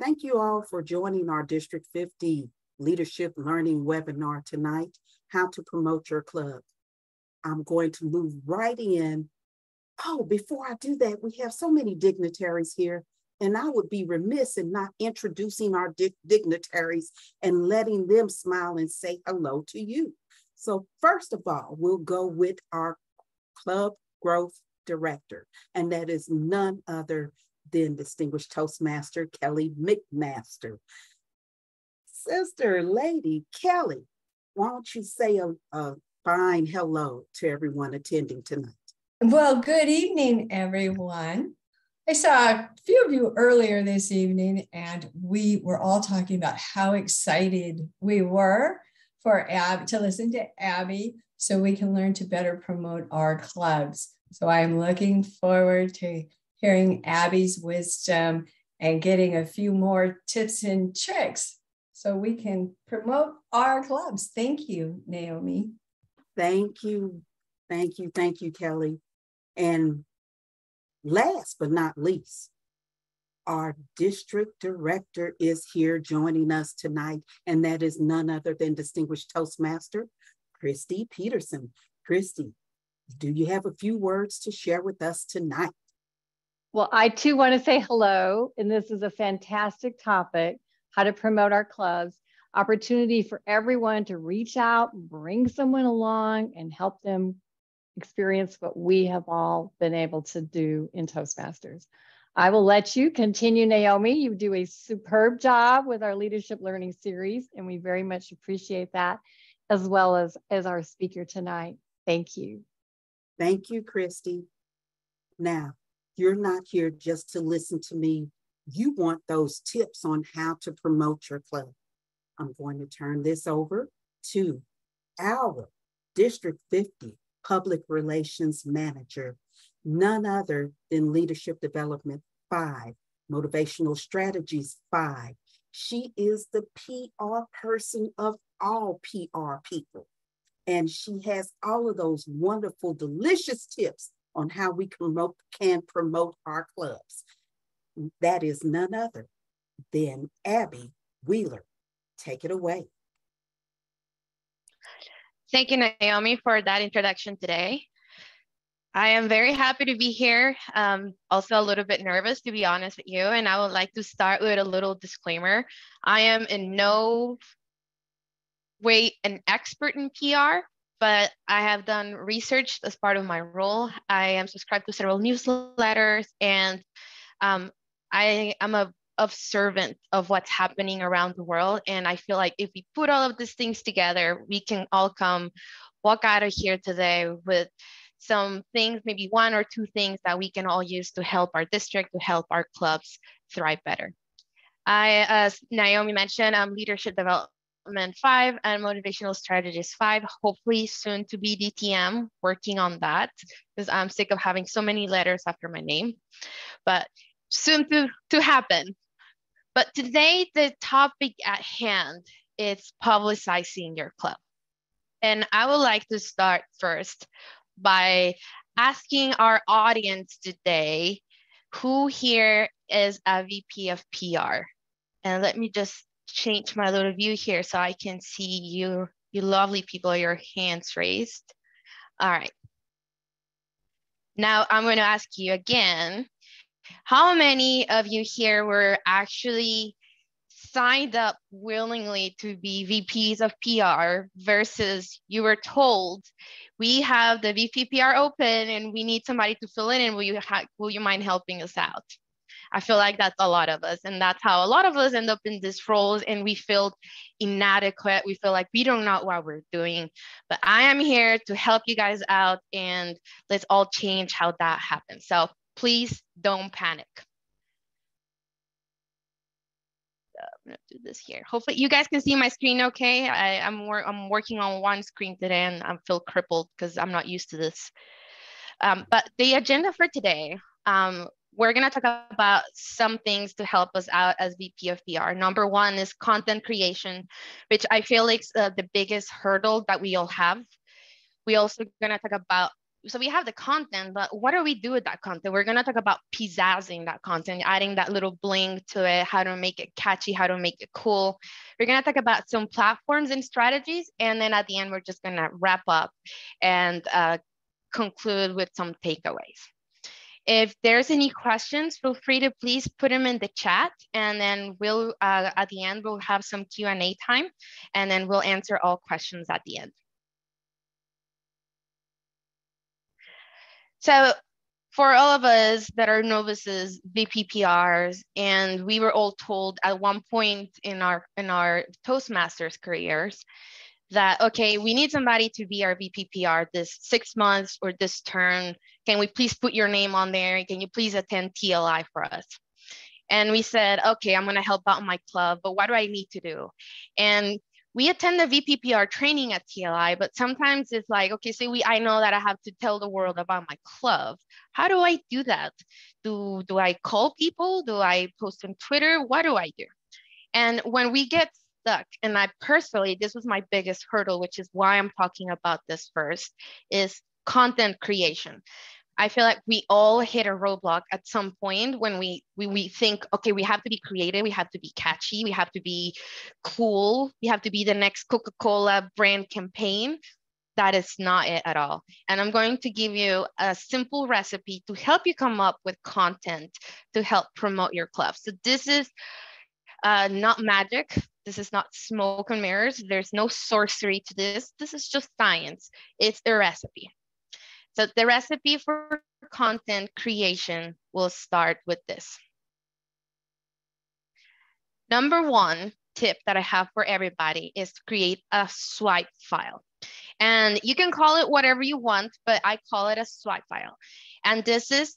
Thank you all for joining our District 50 Leadership Learning webinar tonight, How to Promote Your Club. I'm going to move right in. Oh, before I do that, we have so many dignitaries here, and I would be remiss in not introducing our dignitaries and letting them smile and say hello to you. So first of all, we'll go with our Club Growth Director, and that is none other than Distinguished Toastmaster Kelly McMaster. Sister Lady Kelly, why don't you say a fine hello to everyone attending tonight? Well, good evening, everyone. I saw a few of you earlier this evening, and we were all talking about how excited we were for Abby to listen to Abby so we can learn to better promote our clubs. So I'm looking forward to hearing Abby's wisdom and getting a few more tips and tricks so we can promote our clubs. Thank you, Naomi. Thank you. Thank you. Thank you, Kelly. And last but not least, our district director is here joining us tonight, and that is none other than Distinguished Toastmaster Christy Peterson. Christy, do you have a few words to share with us tonight? Well, I too want to say hello, and this is a fantastic topic, how to promote our clubs, opportunity for everyone to reach out, bring someone along, and help them experience what we have all been able to do in Toastmasters. I will let you continue, Naomi. You do a superb job with our Leadership Learning Series, and we very much appreciate that, as well as our speaker tonight. Thank you. Thank you, Christy. Now, you're not here just to listen to me. You want those tips on how to promote your club. I'm going to turn this over to our District 50 Public Relations Manager, none other than Leadership Development 5, Motivational Strategies 5. She is the PR person of all PR people. And she has all of those wonderful, delicious tips on how we can promote our clubs. That is none other than Abby Wheeler. Take it away. Thank you, Naomi, for that introduction today. I am very happy to be here. Also a little bit nervous, to be honest with you, and I would like to start with a little disclaimer. I am in no way an expert in PR, but I have done research as part of my role. I am subscribed to several newsletters, and I am a observant of what's happening around the world. And I feel like if we put all of these things together, we can all walk out of here today with some things, maybe one or two things that we can all use to help our district, to help our clubs thrive better. As Naomi mentioned, I'm Leadership Development 5 and Motivational Strategies 5, hopefully soon to be DTM, working on that because I'm sick of having so many letters after my name, but soon to happen. But today, the topic at hand is publicizing your club. And I would like to start first by asking our audience today, who here is a VP of PR? And let me just change my little view here so I can see you lovely people, your hands raised. All right. Now I'm going to ask you again, how many of you here were actually signed up willingly to be VPs of PR versus you were told, we have the VP PR open and we need somebody to fill in, and will you mind helping us out? I feel like that's a lot of us, and that's how a lot of us end up in these roles, and we feel inadequate. We feel like we don't know what we're doing, but I am here to help you guys out, and let's all change how that happens. So please don't panic. I'm gonna do this here. Hopefully you guys can see my screen okay. I'm working on one screen today, and I feel crippled because I'm not used to this. But the agenda for today, we're gonna talk about some things to help us out as VP of PR. Number one is content creation, which I feel like is the biggest hurdle that we all have. We also gonna talk about so we have the content, but what do we do with that content? We're going to talk about pizzazzing that content, adding that little bling to it, how to make it catchy, how to make it cool. We're going to talk about some platforms and strategies. And then at the end, we're just going to wrap up and conclude with some takeaways. If there's any questions, feel free to please put them in the chat, and then we'll, at the end, we'll have some Q&A time, and then we'll answer all questions at the end. So for all of us that are novices, VPPRs, and we were all told at one point in our Toastmasters careers that, okay, we need somebody to be our VPPR this 6 months or this term. Can we please put your name on there? Can you please attend TLI for us? And we said, okay, I'm going to help out my club, but what do I need to do? And we attend the VPPR training at TLI, but sometimes it's like, okay, so I know that I have to tell the world about my club. How do I do that? Do I call people? Do I post on Twitter? What do I do? And when we get stuck, and I personally, this was my biggest hurdle, which is why I'm talking about this first, is content creation. I feel like we all hit a roadblock at some point when we think, okay, we have to be creative, we have to be catchy, we have to be cool, we have to be the next Coca-Cola brand campaign. That is not it at all. And I'm going to give you a simple recipe to help you come up with content to help promote your club. So this is not magic. This is not smoke and mirrors. There's no sorcery to this. This is just science. It's a recipe. So the recipe for content creation will start with this. Number one tip that I have for everybody is to create a swipe file. And you can call it whatever you want, but I call it a swipe file. And this is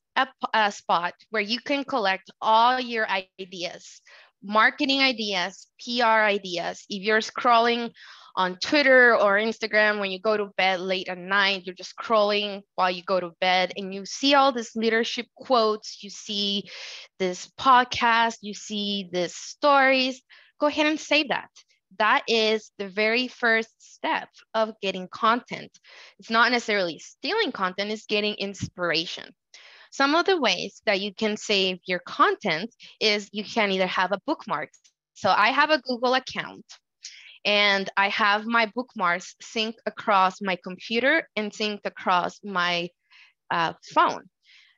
a spot where you can collect all your ideas, marketing ideas, PR ideas. If you're scrolling on Twitter or Instagram when you go to bed late at night, you're just scrolling while you go to bed and you see all these leadership quotes, you see this podcast, you see these stories, go ahead and save that. That is the very first step of getting content. It's not necessarily stealing content, it's getting inspiration. Some of the ways that you can save your content is you can either have a bookmark. So I have a Google account and I have my bookmarks synced across my computer and synced across my phone.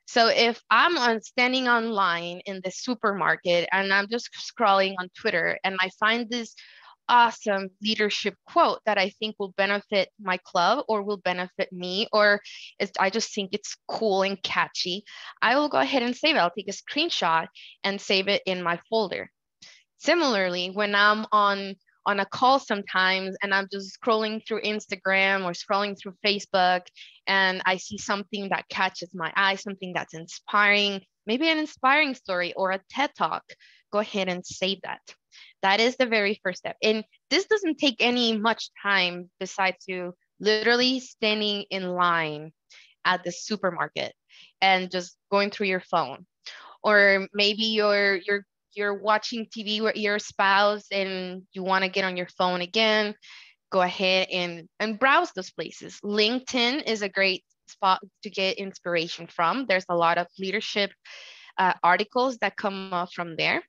So if I'm standing online in the supermarket and I'm just scrolling on Twitter and I find this awesome leadership quote that I think will benefit my club or will benefit me, or I just think it's cool and catchy, I will go ahead and save it. I'll take a screenshot and save it in my folder. Similarly, when I'm on a call sometimes and I'm just scrolling through Instagram or scrolling through Facebook and I see something that catches my eye, something that's inspiring, maybe an inspiring story or a TED Talk, go ahead and save that. That is the very first step. And this doesn't take any much time besides you literally standing in line at the supermarket and just going through your phone. Or maybe you're watching TV with your spouse and you want to get on your phone again, go ahead and browse those places. LinkedIn is a great spot to get inspiration from. There's a lot of leadership articles that come up from there.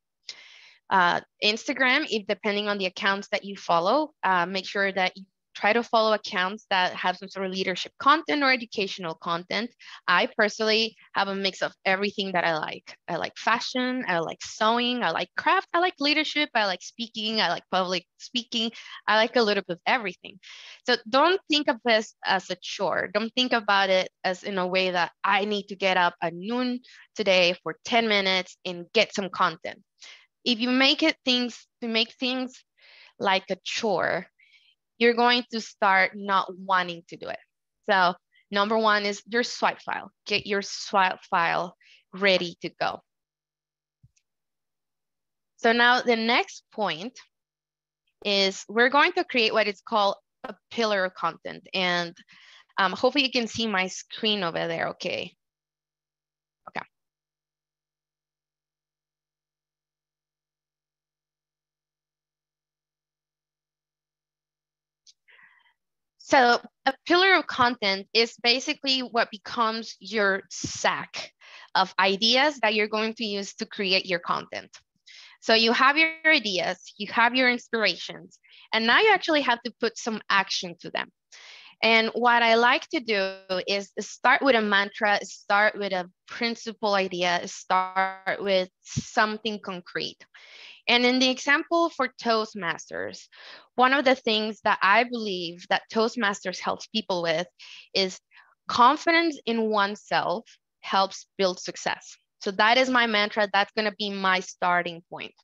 Instagram, if depending on the accounts that you follow, make sure that you try to follow accounts that have some sort of leadership content or educational content. I personally have a mix of everything that I like. I like fashion, I like sewing, I like craft, I like leadership, I like speaking, I like public speaking. I like a little bit of everything. So don't think of this as a chore. Don't think about it as in a way that I need to get up at noon today for 10 minutes and get some content. If you make things like a chore, you're going to start not wanting to do it. So number one is your swipe file. Get your swipe file ready to go. So now the next point is we're going to create what is called a pillar of content. And hopefully you can see my screen over there, okay? Okay. So a pillar of content is basically what becomes your sack of ideas that you're going to use to create your content. So you have your ideas, you have your inspirations, and now you actually have to put some action to them. And what I like to do is start with a mantra, start with a principal idea, start with something concrete. And in the example for Toastmasters, one of the things that I believe that Toastmasters helps people with is confidence in oneself helps build success. So that is my mantra. That's going to be my starting point.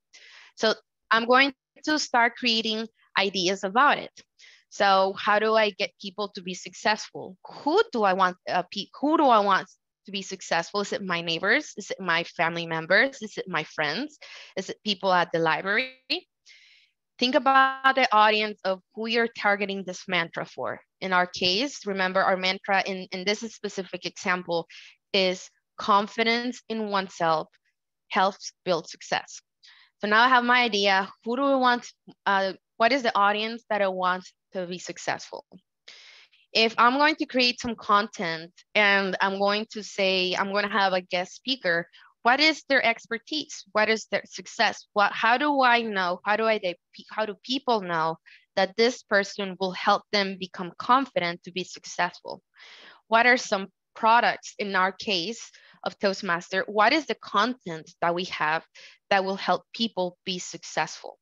So I'm going to start creating ideas about it. So how do I get people to be successful? Who do I want to be successful? Is it my neighbors? Is it my family members? Is it my friends? Is it people at the library? Think about the audience of who you're targeting this mantra for. In our case, remember our mantra in this specific example is confidence in oneself helps build success. So now I have my idea. Who do I want? What is the audience that I want to be successful? If I'm going to create some content and I'm going to say, I'm going to have a guest speaker, what is their expertise? What is their success? How do I know? How do people know that this person will help them become confident to be successful? What are some products in our case of Toastmaster? What is the content that we have that will help people be successful?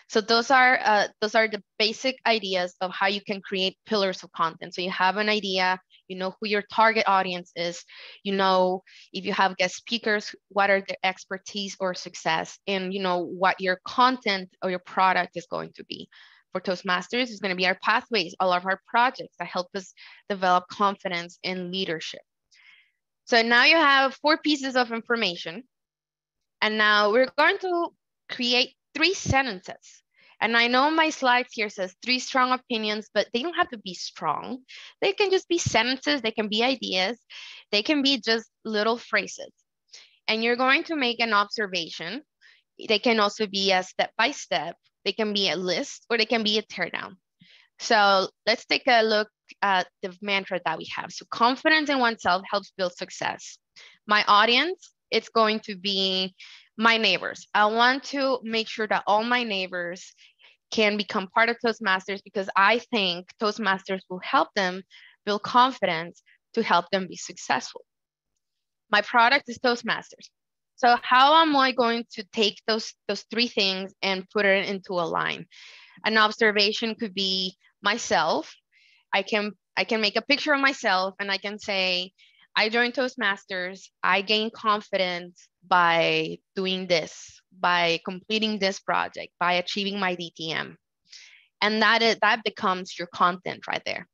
So those are the basic ideas of how you can create pillars of content. So you have an idea, you know who your target audience is, you know if you have guest speakers, what are their expertise or success, and you know what your content or your product is going to be. For Toastmasters, it's going to be our pathways, all of our projects that help us develop confidence in leadership. So now you have 4 pieces of information. And now we're going to create 3 sentences. And I know my slides here says 3 strong opinions, but they don't have to be strong. They can just be sentences. They can be ideas. They can be just little phrases. And you're going to make an observation. They can also be a step-by-step. They can be a list, or they can be a teardown. So let's take a look at the mantra that we have. So confidence in oneself helps build success. My audience, it's going to be my neighbors. I want to make sure that all my neighbors can become part of Toastmasters because I think Toastmasters will help them build confidence to help them be successful. My product is Toastmasters. So how am I going to take those 3 things and put it into a line? An observation could be myself. I can make a picture of myself and I can say, I joined Toastmasters. I gained confidence by doing this, by completing this project, by achieving my DTM. And that becomes your content right there.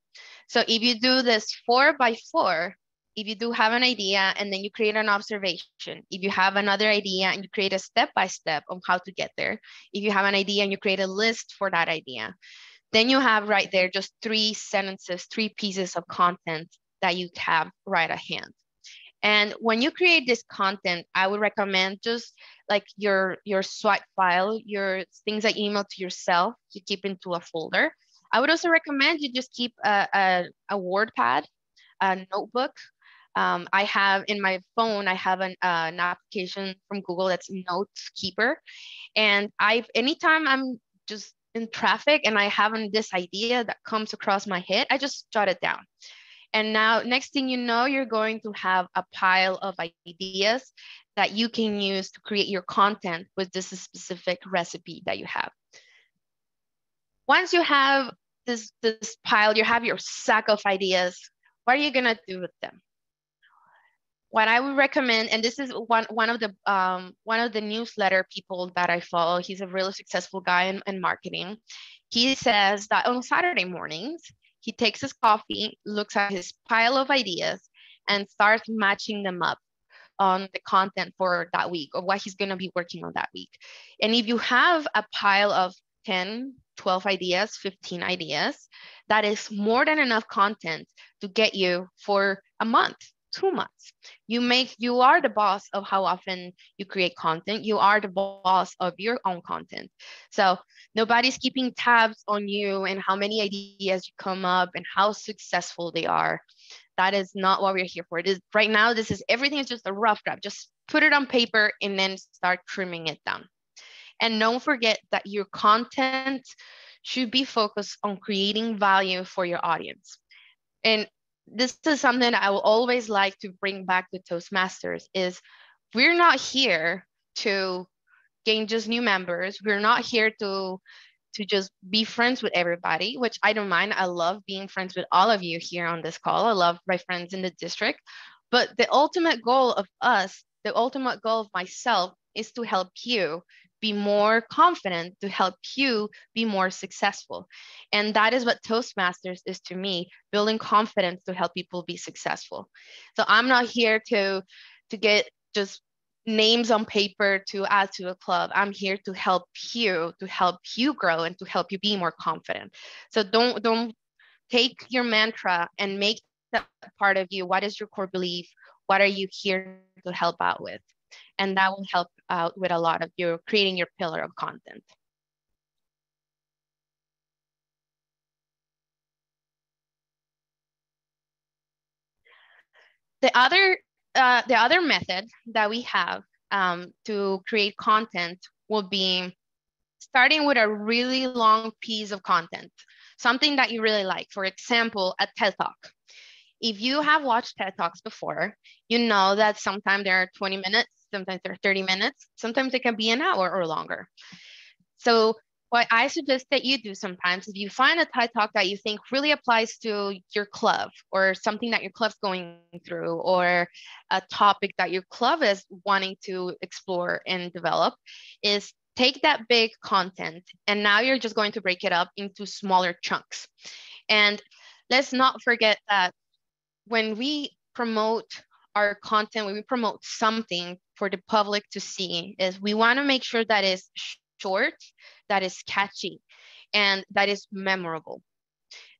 So if you do this 4 by 4, if you do have an idea and then you create an observation, if you have another idea and you create a step-by-step on how to get there, if you have an idea and you create a list for that idea, then you have right there just 3 sentences, 3 pieces of content that you have right at hand. And when you create this content, I would recommend just like your swipe file, your things that you email to yourself, you keep into a folder. I would also recommend you just keep a word pad, a notebook. I have in my phone, I have an application from Google that's Notes Keeper. And anytime I'm just in traffic and I have this idea that comes across my head, I just jot it down. And now next thing you know, you're going to have a pile of ideas that you can use to create your content with this specific recipe that you have. Once you have this pile, you have your sack of ideas, what are you gonna do with them? What I would recommend, and this is one of the newsletter people that I follow, he's a really successful guy in marketing. He says that on Saturday mornings, he takes his coffee, looks at his pile of ideas, and starts matching them up on the content for that week or what he's going to be working on that week. And if you have a pile of 10, 12 ideas, 15 ideas, that is more than enough content to get you for a month. 2 months. You are the boss of how often you create content. You are the boss of your own content. So nobody's keeping tabs on you and how many ideas you come up and how successful they are. That is not what we're here for. It is right now, everything is just a rough draft. Just put it on paper and then start trimming it down. And don't forget that your content should be focused on creating value for your audience. And this is something that I will always like to bring back to Toastmasters is we're not here to gain just new members. We're not here to just be friends with everybody, which I don't mind. I love being friends with all of you here on this call. I love my friends in the district. But the ultimate goal of us, the ultimate goal of myself is to help you be more confident, to help you be more successful. And that is what Toastmasters is to me, building confidence to help people be successful. So I'm not here to get just names on paper to add to a club. I'm here to help you grow and to help you be more confident. So don't take your mantra and make that part of you. What is your core belief? What are you here to help out with? And that will help out with a lot of you creating your pillar of content. The other method that we have to create content will be starting with a really long piece of content, something that you really like. For example, a TED Talk. If you have watched TED Talks before, you know that sometimes there are 20 minutes, sometimes they're 30 minutes, sometimes it can be an hour or longer. So what I suggest that you do sometimes, if you find a TED Talk that you think really applies to your club or something that your club's going through or a topic that your club is wanting to explore and develop, is take that big content and now you're just going to break it up into smaller chunks. And let's not forget that when we promote our content, when we promote something for the public to see, is we want to make sure that it's short, that is catchy, and that is memorable.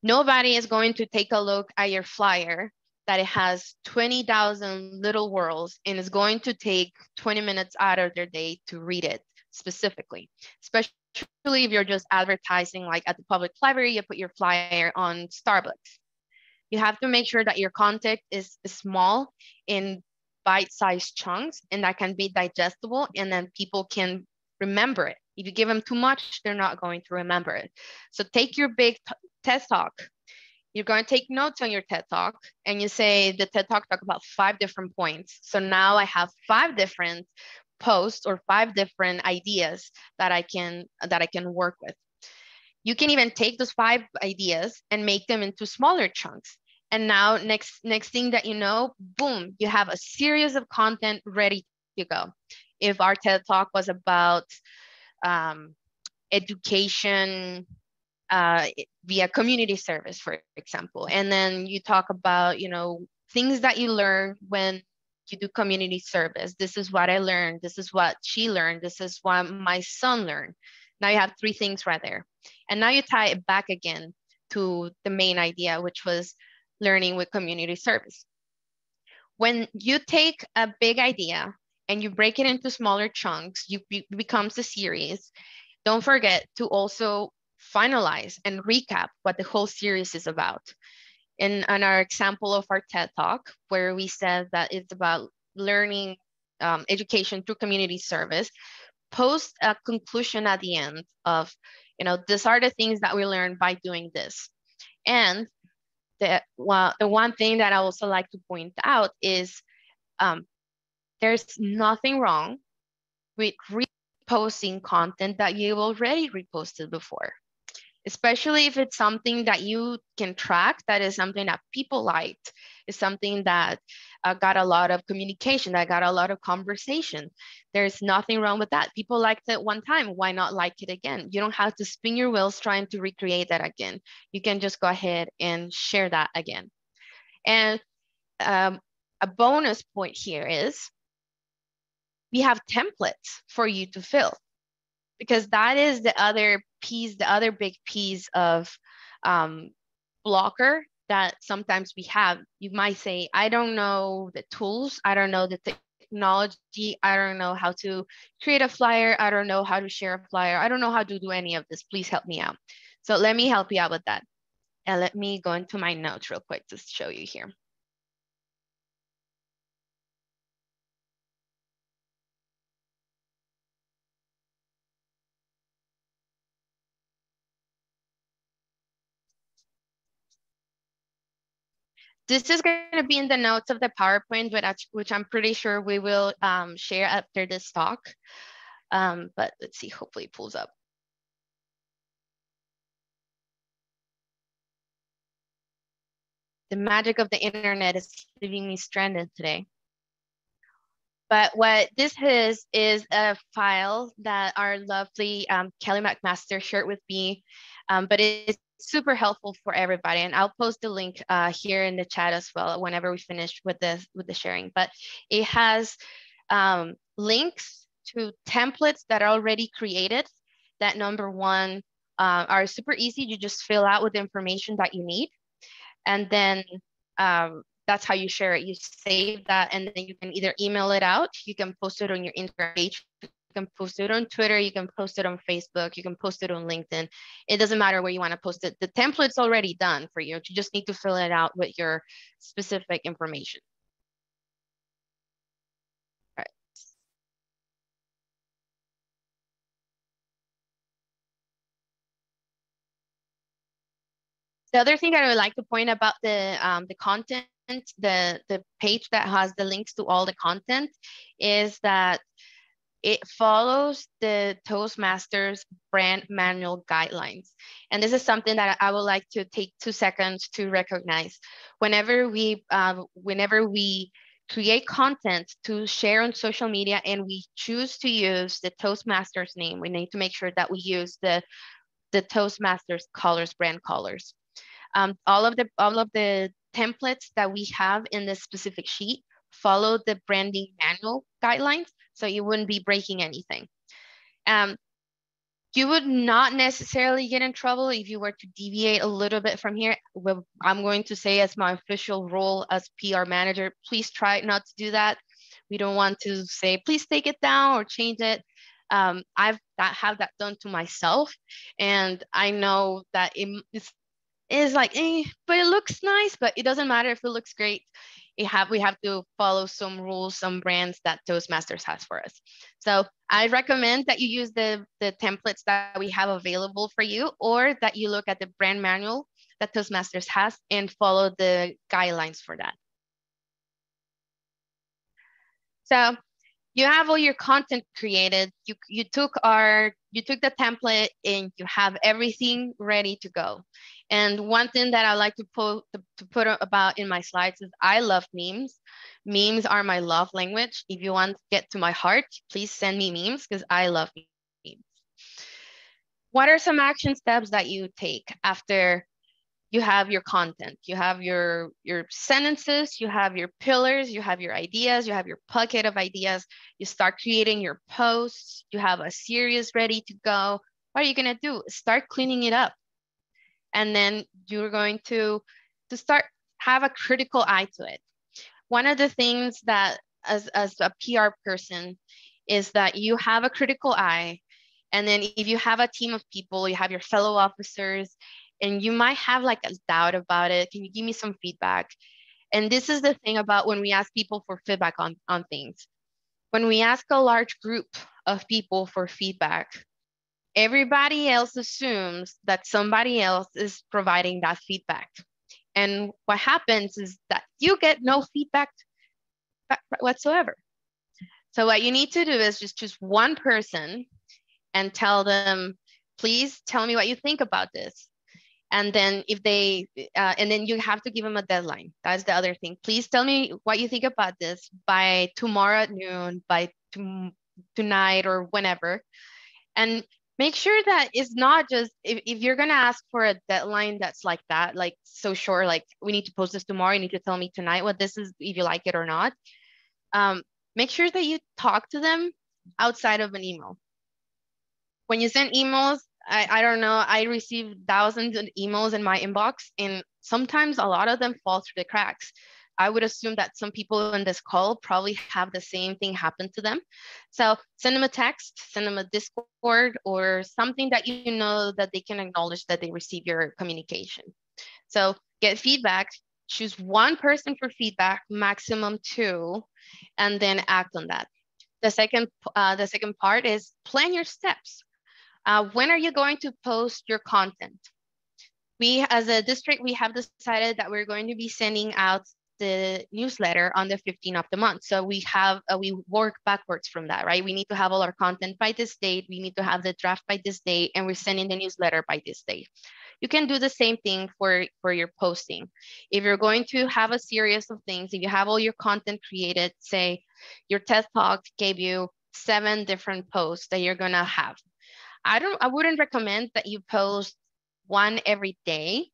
Nobody is going to take a look at your flyer that it has 20,000 little words and is going to take 20 minutes out of their day to read it specifically, especially if you're just advertising like at the public library, you put your flyer on Starbucks. You have to make sure that your content is small in bite-sized chunks and that can be digestible and then people can remember it. If you give them too much, they're not going to remember it. So take your big TED Talk. You're going to take notes on your TED Talk and you say the TED Talk about 5 different points. So now I have 5 different posts or 5 different ideas that I can work with. You can even take those 5 ideas and make them into smaller chunks. And now next thing that you know, boom, you have a series of content ready to go. If our TED Talk was about education via community service, for example, and then you talk about, things that you learn when you do community service. This is what I learned. This is what she learned. This is what my son learned. Now you have 3 things right there. And now you tie it back again to the main idea, which was learning with community service. When you take a big idea and you break it into smaller chunks, it becomes a series. Don't forget to also finalize and recap what the whole series is about. In our example of our TED Talk, where we said that it's about learning education through community service, post a conclusion at the end of, these are the things that we learned by doing this. And the one thing that I also like to point out is there's nothing wrong with reposting content that you've already reposted before, especially if it's something that you can track, that is something that people liked, is something that got a lot of communication, that got a lot of conversation. There's nothing wrong with that. People liked it one time, why not like it again? You don't have to spin your wheels trying to recreate that again. You can just go ahead and share that again. And a bonus point here is we have templates for you to fill, because that is the other piece, the other big piece of blocker that sometimes we have. You might say, I don't know the tools, I don't know the technology, I don't know how to create a flyer, I don't know how to share a flyer, I don't know how to do any of this. Please help me out. So let me help you out with that. And let me go into my notes real quick to show you here. This is going to be in the notes of the PowerPoint, which I'm pretty sure we will share after this talk. But let's see, hopefully it pulls up. The magic of the internet is leaving me stranded today. But what this is a file that our lovely Kelly McMaster shared with me, but it's super helpful for everybody. And I'll post the link here in the chat as well whenever we finish with the sharing. But it has links to templates that are already created that, number one, are super easy. You just fill out with the information that you need. And then that's how you share it. You save that, and then you can either email it out, you can post it on your Instagram page, you can post it on Twitter, you can post it on Facebook, you can post it on LinkedIn. It doesn't matter where you want to post it. The template's already done for you. You just need to fill it out with your specific information. All right. The other thing that I would like to point about the content, the page that has the links to all the content, is that it follows the Toastmasters brand manual guidelines. And this is something that I would like to take 2 seconds to recognize. Whenever we create content to share on social media and we choose to use the Toastmasters name, we need to make sure that we use the Toastmasters colors, brand colors. All of the templates that we have in this specific sheet follow the branding manual guidelines, so you wouldn't be breaking anything. You would not necessarily get in trouble if you were to deviate a little bit from here. Well, I'm going to say, as my official role as PR manager, please try not to do that. We don't want to say, please take it down or change it. I've had that done to myself, and I know that it's like, but it looks nice, but it doesn't matter if it looks great. We have to follow some rules, some brands that Toastmasters has for us. So I recommend that you use the templates that we have available for you, or that you look at the brand manual that Toastmasters has and follow the guidelines for that. So you have all your content created. You took the template and you have everything ready to go. And one thing that I like to put about in my slides is I love memes. Memes are my love language. If you want to get to my heart, please send me memes, because I love memes. What are some action steps that you take after you have your content? You have your sentences, you have your pillars, you have your ideas, you have your bucket of ideas. You start creating your posts, you have a series ready to go. What are you gonna do? Start cleaning it up. And then you're going to start have a critical eye to it. One of the things that as a PR person is that you have a critical eye. And then if you have a team of people, you have your fellow officers, and you might have like a doubt about it. Can you give me some feedback? And this is the thing about when we ask people for feedback on things. When we ask a large group of people for feedback, everybody else assumes that somebody else is providing that feedback. And what happens is that you get no feedback whatsoever. So what you need to do is just choose one person and tell them, please tell me what you think about this. And then and then you have to give them a deadline. That's the other thing. Please tell me what you think about this by tomorrow at noon, by tonight, or whenever. And make sure that it's not just, if you're going to ask for a deadline that's like that, like so short, like we need to post this tomorrow, you need to tell me tonight what this is, if you like it or not. Make sure that you talk to them outside of an email. When you send emails, I don't know, I receive thousands of emails in my inbox, and sometimes a lot of them fall through the cracks. I would assume that some people in this call probably have the same thing happen to them. So send them a text, send them a Discord, or something that you know that they can acknowledge that they receive your communication. So get feedback, choose one person for feedback, maximum two, and then act on that. The second part is plan your steps. When are you going to post your content? We, as a district, we have decided that we're going to be sending out the newsletter on the 15th of the month. So we work backwards from that, right? We need to have all our content by this date. We need to have the draft by this date, and we're sending the newsletter by this date. You can do the same thing for your posting. If you're going to have a series of things, if you have all your content created, say your TED Talk gave you 7 different posts that you're gonna have. I wouldn't recommend that you post one every day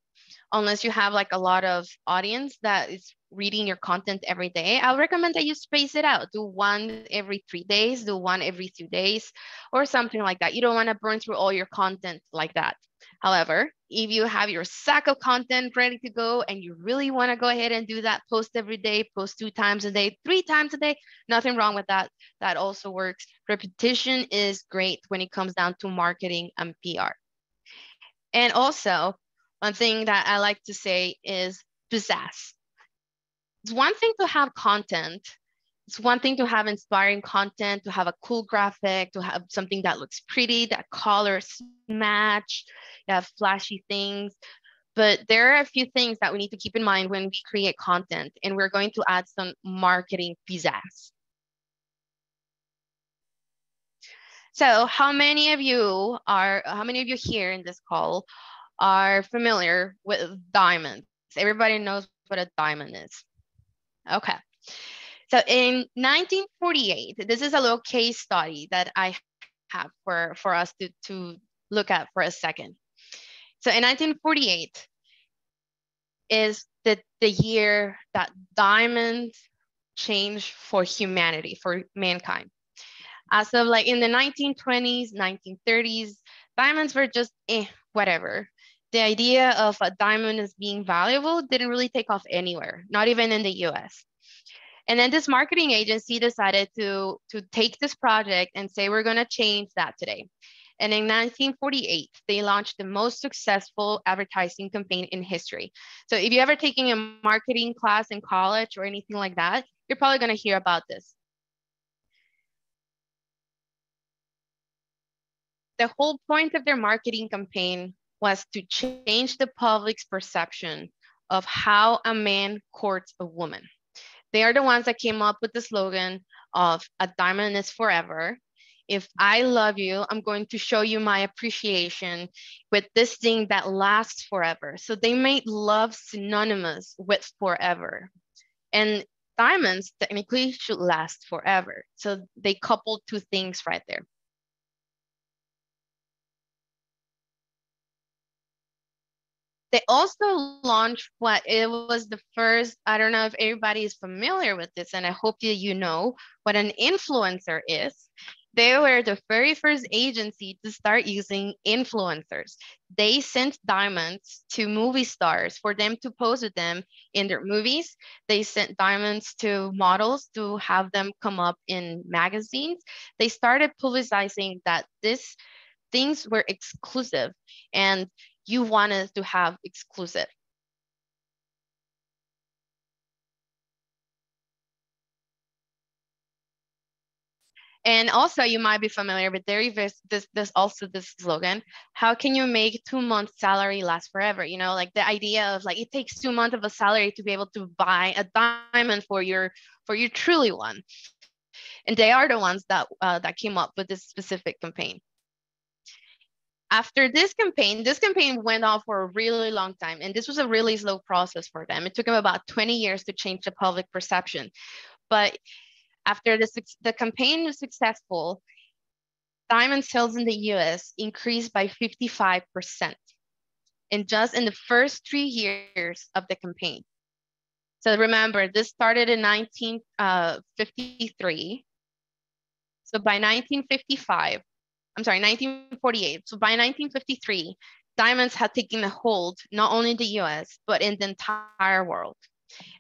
unless you have like a lot of audience that is reading your content every day. I would recommend that you space it out. Do one every 3 days, do one every 2 days, or something like that. You don't want to burn through all your content like that. However, if you have your sack of content ready to go and you really want to go ahead and do that, post every day, post 2 times a day, 3 times a day, nothing wrong with that. That also works. Repetition is great when it comes down to marketing and PR. And also, one thing that I like to say is pizzazz. It's one thing to have content. It's one thing to have inspiring content, to have a cool graphic, to have something that looks pretty, that colors match, you have flashy things. But there are a few things that we need to keep in mind when we create content, and we're going to add some marketing pizzazz. So how many of you here in this call are familiar with diamonds? Everybody knows what a diamond is. Okay. So in 1948, this is a little case study that I have for us to look at for a second. So in 1948 is the year that diamonds changed for humanity, for mankind. As of like in the 1920s, 1930s, diamonds were just whatever. The idea of a diamond as being valuable didn't really take off anywhere, not even in the US. And then this marketing agency decided to take this project and say, we're going to change that today. And in 1948, they launched the most successful advertising campaign in history. So if you're ever taking a marketing class in college or anything like that, you're probably going to hear about this. The whole point of their marketing campaign was to change the public's perception of how a man courts a woman. They are the ones that came up with the slogan of "A diamond is forever." If I love you, I'm going to show you my appreciation with this thing that lasts forever. So they made love synonymous with forever. And diamonds technically should last forever. So they coupled 2 things right there. They also launched it was the first, I don't know if everybody is familiar with this, and I hope you know what an influencer is. They were the very first agency to start using influencers. They sent diamonds to movie stars for them to pose with them in their movies. They sent diamonds to models to have them come up in magazines. They started publicizing that these things were exclusive and you wanted to have exclusive. And also you might be familiar with this also this slogan, how can you make 2 months salary last forever? You know, like the idea of like, it takes 2 months of a salary to be able to buy a diamond for your truly one. And they are the ones that came up with this specific campaign. After this campaign went on for a really long time. And this was a really slow process for them. It took them about 20 years to change the public perception. But after the campaign was successful, diamond sales in the US increased by 55%. And just in the first 3 years of the campaign. So remember, this started in 1953. So by 1955, I'm sorry, 1948. So by 1953, diamonds had taken a hold not only in the US, but in the entire world.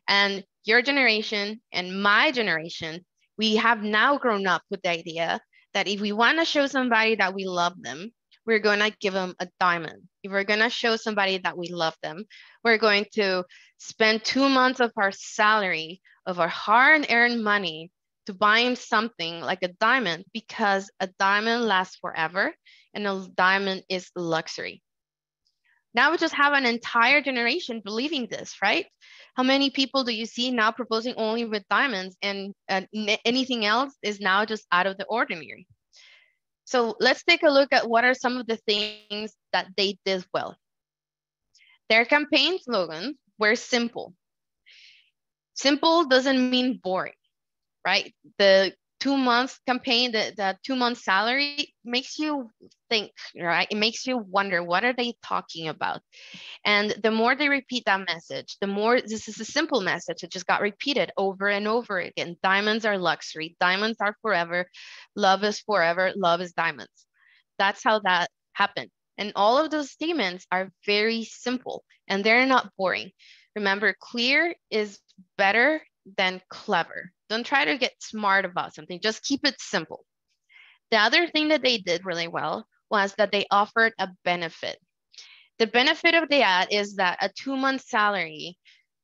And your generation and my generation, we have now grown up with the idea that if we want to show somebody that we love them, we're going to give them a diamond. If we're going to show somebody that we love them, we're going to spend 2 months of our salary, of our hard-earned money, to buy him something like a diamond, because a diamond lasts forever and a diamond is luxury. Now we just have an entire generation believing this, right? How many people do you see now proposing only with diamonds, and anything else is now just out of the ordinary? So let's take a look at what are some of the things that they did well. Their campaign slogans were simple. Simple doesn't mean boring, right? The 2 months campaign, the 2 month salary makes you think, right? It makes you wonder, what are they talking about? And the more they repeat that message, the more this is a simple message that just got repeated over and over again. Diamonds are luxury. Diamonds are forever. Love is forever. Love is diamonds. That's how that happened. And all of those statements are very simple and they're not boring. Remember, clear is better than clever. Don't try to get smart about something. Just keep it simple. The other thing that they did really well was that they offered a benefit. The benefit of the ad is that a 2 month salary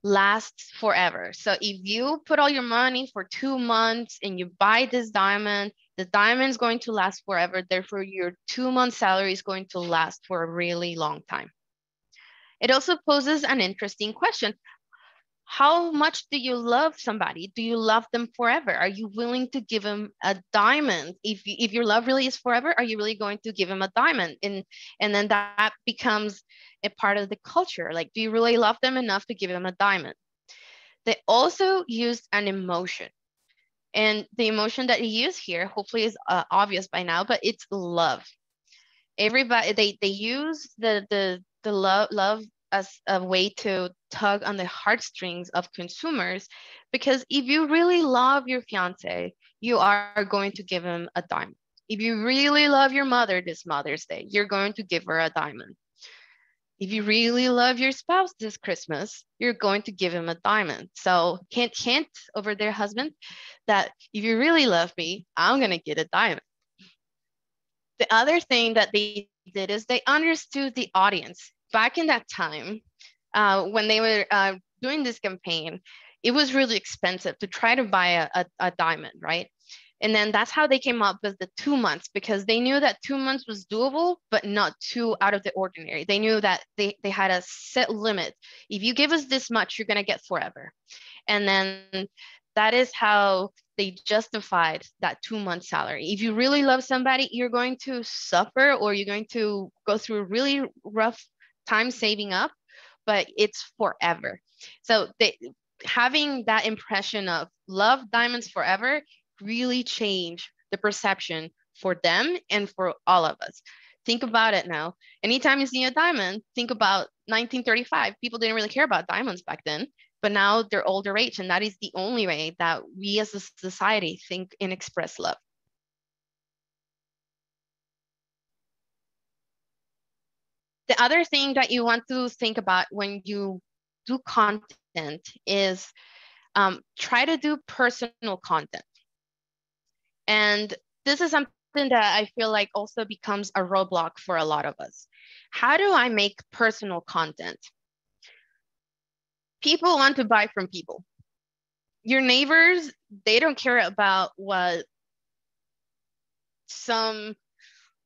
lasts forever. So if you put all your money for 2 months and you buy this diamond, the diamond is going to last forever. Therefore, your 2 month salary is going to last for a really long time. It also poses an interesting question. How much do you love somebody? Do you love them forever? Are you willing to give them a diamond? If your love really is forever, are you really going to give them a diamond? And then that becomes a part of the culture. Like, do you really love them enough to give them a diamond? They also used an emotion. And the emotion that you use here, hopefully is obvious by now, but it's love. Everybody, they use the love as a way to tug on the heartstrings of consumers, because if you really love your fiance, you are going to give him a diamond. If you really love your mother this Mother's Day, you're going to give her a diamond. If you really love your spouse this Christmas, you're going to give him a diamond. So hint, hint over there, husband, that if you really love me, I'm going to get a diamond. The other thing that they did is they understood the audience. Back in that time, when they were doing this campaign, it was really expensive to try to buy a diamond, right? And then that's how they came up with the 2 months, because they knew that 2 months was doable, but not too out of the ordinary. They knew that they had a set limit. If you give us this much, you're going to get forever. And then that is how they justified that 2 month salary. If you really love somebody, you're going to suffer, or you're going to go through a really rough time saving up, but it's forever. So having that impression of love diamonds forever really changed the perception for them and for all of us. Think about it now. Anytime you see a diamond, think about 1935. People didn't really care about diamonds back then, but now they're all the rage, and that is the only way that we as a society think and express love. The other thing that you want to think about when you do content is try to do personal content. And this is something that I feel like also becomes a roadblock for a lot of us. How do I make personal content? People want to buy from people. Your neighbors, they don't care about what some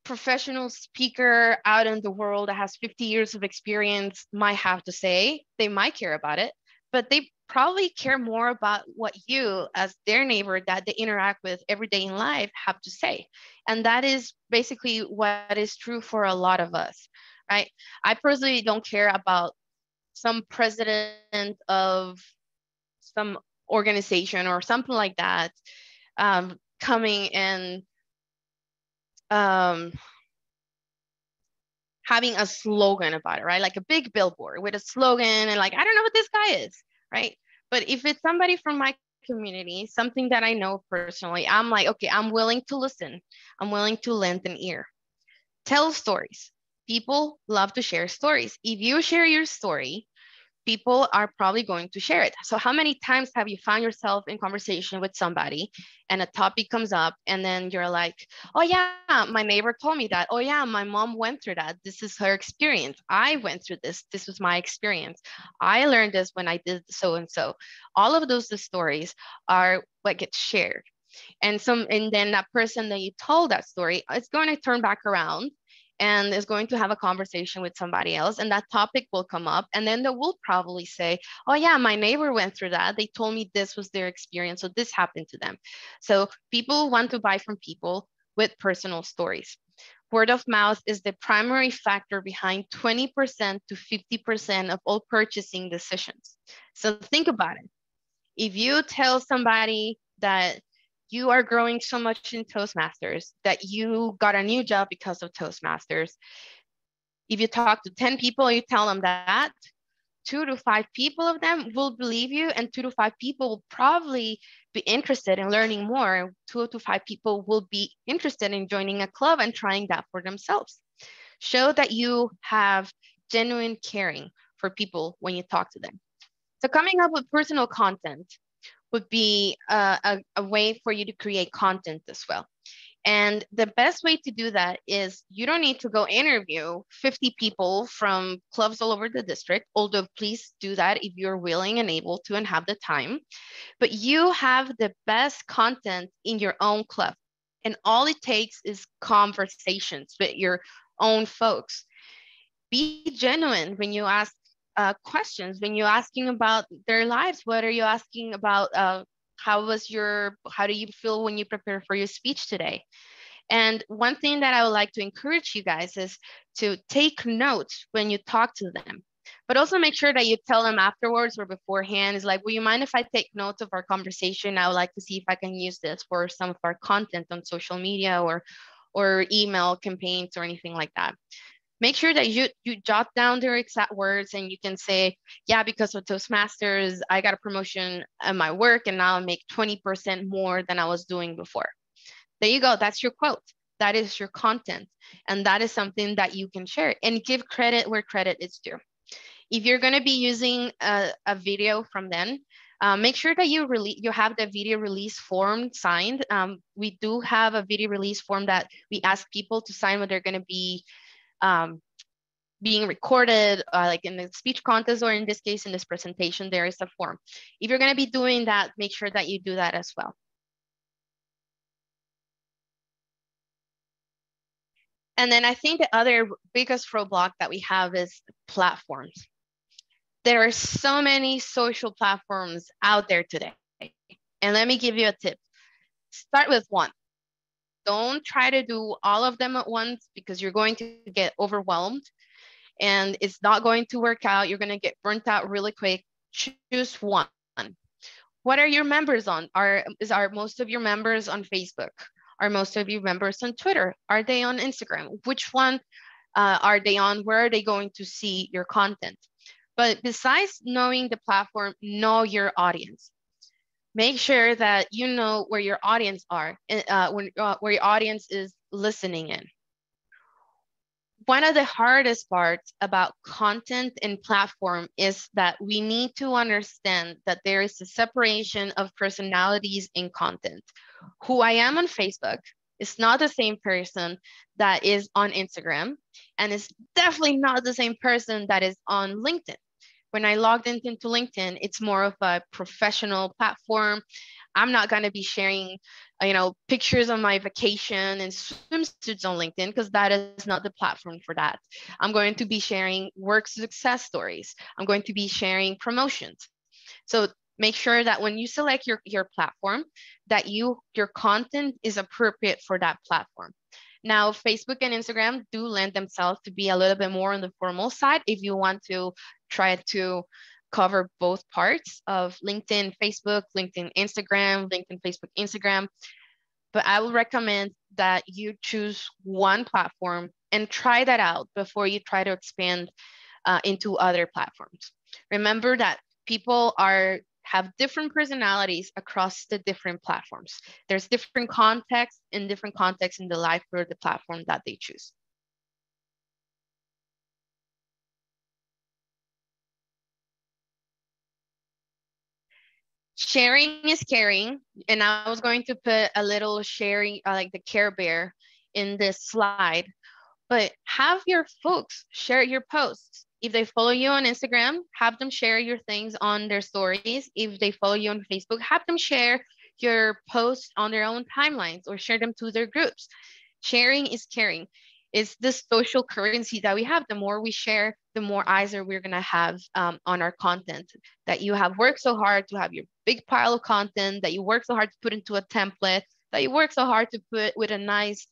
professional speaker out in the world that has 50 years of experience might have to say. They might care about it, but they probably care more about what you, as their neighbor that they interact with every day in life, have to say. And that is basically what is true for a lot of us, right? I personally don't care about some president of some organization or something like that coming and having a slogan about it, right? Like a big billboard with a slogan and like, I don't know what this guy is, right? But if it's somebody from my community, something that I know personally, I'm like, okay, I'm willing to listen. I'm willing to lend an ear. Tell stories. People love to share stories. If you share your story, people are probably going to share it. So how many times have you found yourself in conversation with somebody and a topic comes up and then you're like, oh yeah, my neighbor told me that. Oh yeah, my mom went through that. This is her experience. I went through this. This was my experience. I learned this when I did so and so. All of those the stories are what gets shared. And then that person that you told that story is going to turn back around and is going to have a conversation with somebody else, and that topic will come up, and then they will probably say, oh yeah, my neighbor went through that. They told me this was their experience, so this happened to them. So people want to buy from people with personal stories. Word of mouth is the primary factor behind 20% to 50% of all purchasing decisions. So think about it. If you tell somebody that you are growing so much in Toastmasters, that you got a new job because of Toastmasters, if you talk to 10 people, you tell them that, 2 to 5 people of them will believe you, and 2 to 5 people will probably be interested in learning more. 2 to 5 people will be interested in joining a club and trying that for themselves. Show that you have genuine caring for people when you talk to them. So coming up with personal content would be a way for you to create content as well. And the best way to do that is you don't need to go interview 50 people from clubs all over the district, although please do that if you're willing and able to and have the time. But you have the best content in your own club. And all it takes is conversations with your own folks. Be genuine when you ask questions, when you're asking about their lives. What are you asking about? How do you feel when you prepare for your speech today? And one thing that I would like to encourage you guys is to take notes when you talk to them, but also make sure that you tell them afterwards or beforehand. Is like, will you mind if I take notes of our conversation? I would like to see if I can use this for some of our content on social media or email campaigns or anything like that. Make sure that you jot down their exact words, and you can say, yeah, because of Toastmasters, I got a promotion at my work and now I make 20% more than I was doing before. There you go. That's your quote. That is your content. And that is something that you can share, and give credit where credit is due. If you're going to be using a video from them, make sure that you have the video release form signed. We do have a video release form that we ask people to sign when they're going to be being recorded, like in the speech contest, or in this case, in this presentation, there is a form. If you're going to be doing that, make sure that you do that as well. And then I think the other biggest roadblock that we have is platforms. There are so many social platforms out there today. And let me give you a tip. Start with one. Don't try to do all of them at once, because you're going to get overwhelmed and it's not going to work out. You're going to get burnt out really quick. Choose one. What are your members on? Are most of your members on Facebook? Are most of your members on Twitter? Are they on Instagram? Which one are they on? Where are they going to see your content? But besides knowing the platform, know your audience. Make sure that you know where your audience are, where your audience is listening in. One of the hardest parts about content and platform is that we need to understand that there is a separation of personalities in content. Who I am on Facebook is not the same person that is on Instagram, and it's definitely not the same person that is on LinkedIn. When I logged into LinkedIn, it's more of a professional platform. I'm not going to be sharing, pictures of my vacation and swimsuits on LinkedIn, because that is not the platform for that. I'm going to be sharing work success stories. I'm going to be sharing promotions. So make sure that when you select your platform, that your content is appropriate for that platform. Now, Facebook and Instagram do lend themselves to be a little bit more on the formal side if you want to try to cover both parts of LinkedIn, Facebook, LinkedIn, Instagram, LinkedIn, Facebook, Instagram. But I would recommend that you choose one platform and try that out before you try to expand into other platforms. Remember that people have different personalities across the different platforms. There's different contexts in the life or the platform that they choose. Sharing is caring. And I was going to put a little sharing, like the Care Bear in this slide, but have your folks share your posts. If they follow you on Instagram, have them share your things on their stories. If they follow you on Facebook, have them share your posts on their own timelines or share them to their groups. Sharing is caring. It's this social currency that we have. The more we share, the more eyes are we're gonna have on our content. That you have worked so hard to have your big pile of content, that you work so hard to put into a template, that you work so hard to put with a nice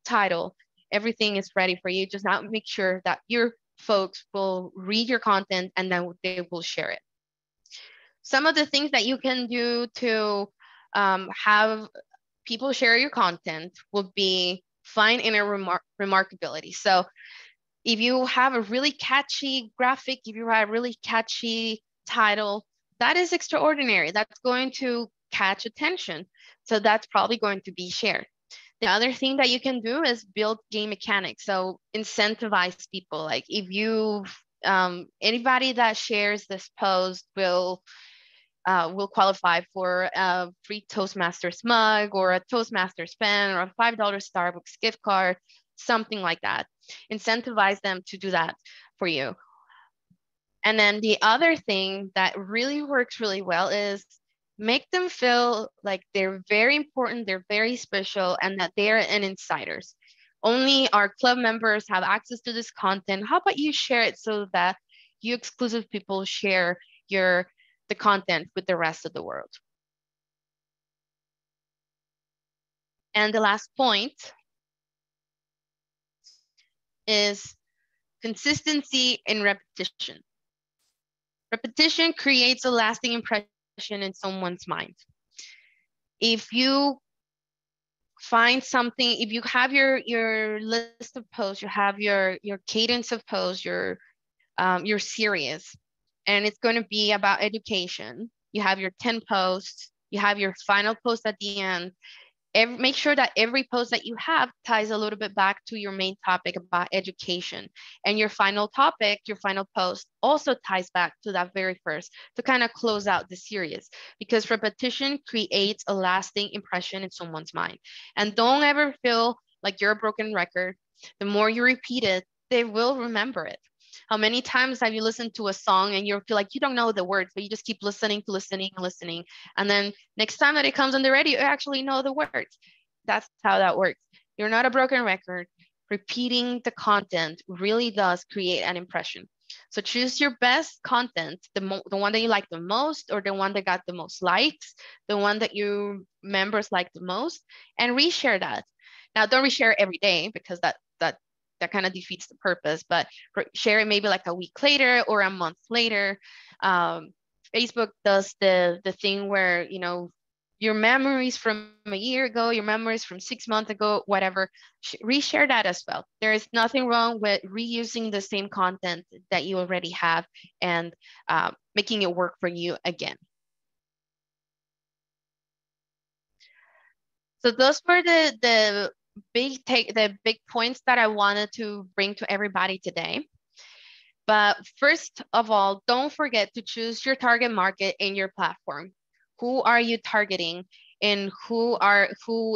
title. Everything is ready for you. Just now make sure that your folks will read your content and then they will share it. Some of the things that you can do to have people share your content will be find inner remarkability. So if you have a really catchy graphic, if you have a really catchy title, that is extraordinary. That's going to catch attention. So that's probably going to be shared. The other thing that you can do is build game mechanics. So incentivize people. Like if you, anybody that shares this post will qualify for a free Toastmasters mug or a Toastmasters pen or a $5 Starbucks gift card, something like that. Incentivize them to do that for you. And then the other thing that really works really well is make them feel like they're very important, they're very special, and that they're an insiders. Only our club members have access to this content. How about you share it so that you exclusive people share the content with the rest of the world? And the last point is consistency and repetition. Repetition creates a lasting impression in someone's mind. If you find something, if you have your list of posts, you have your cadence of posts, your series, and it's going to be about education. You have your 10 posts, you have your final post at the end. Make sure that every post that you have ties a little bit back to your main topic about education. And your final topic, your final post also ties back to that very first to kind of close out the series, because repetition creates a lasting impression in someone's mind. And don't ever feel like you're a broken record. The more you repeat it, they will remember it. How many times have you listened to a song and you feel like you don't know the words, but you just keep listening. And then next time that it comes on the radio, you actually know the words. That's how that works. You're not a broken record. Repeating the content really does create an impression. So choose your best content, the one that you like the most, or the one that got the most likes, the one that your members like the most, and reshare that. Now, don't reshare every day because that kind of defeats the purpose, but share it maybe like a week later or a month later. Facebook does the thing where, you know, your memories from a year ago, your memories from 6 months ago, whatever, reshare that as well. There is nothing wrong with reusing the same content that you already have and making it work for you again. So those were the big points that I wanted to bring to everybody today. But first of all, don't forget to choose your target market in your platform. Who are you targeting, and who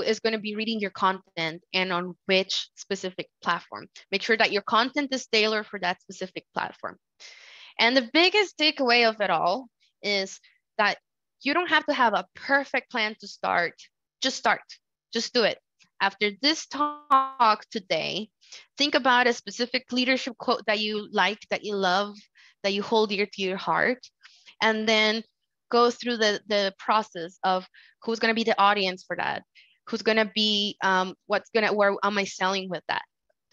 is going to be reading your content, and on which specific platform? Make sure that your content is tailored for that specific platform. And the biggest takeaway of it all is that you don't have to have a perfect plan to start. Just do it. After this talk today, think about a specific leadership quote that you like, that you love, that you hold dear to your heart, and then go through the process of who's going to be the audience for that, who's going to be, where am I selling with that?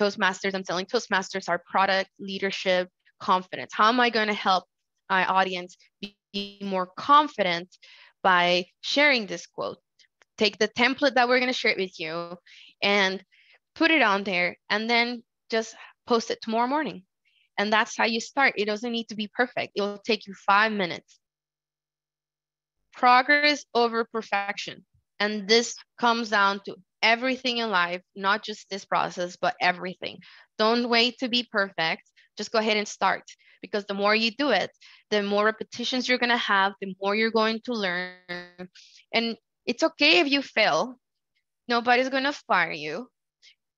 Toastmasters, I'm selling Toastmasters, our product, leadership, confidence. How am I going to help my audience be more confident by sharing this quote? Take the template that we're going to share it with you and put it on there, and then just post it tomorrow morning. And that's how you start. It doesn't need to be perfect. It'll take you 5 minutes. Progress over perfection. And this comes down to everything in life, not just this process, but everything. Don't wait to be perfect. Just go ahead and start, because the more you do it, the more repetitions you're going to have, the more you're going to learn. And it's okay if you fail. Nobody's going to fire you.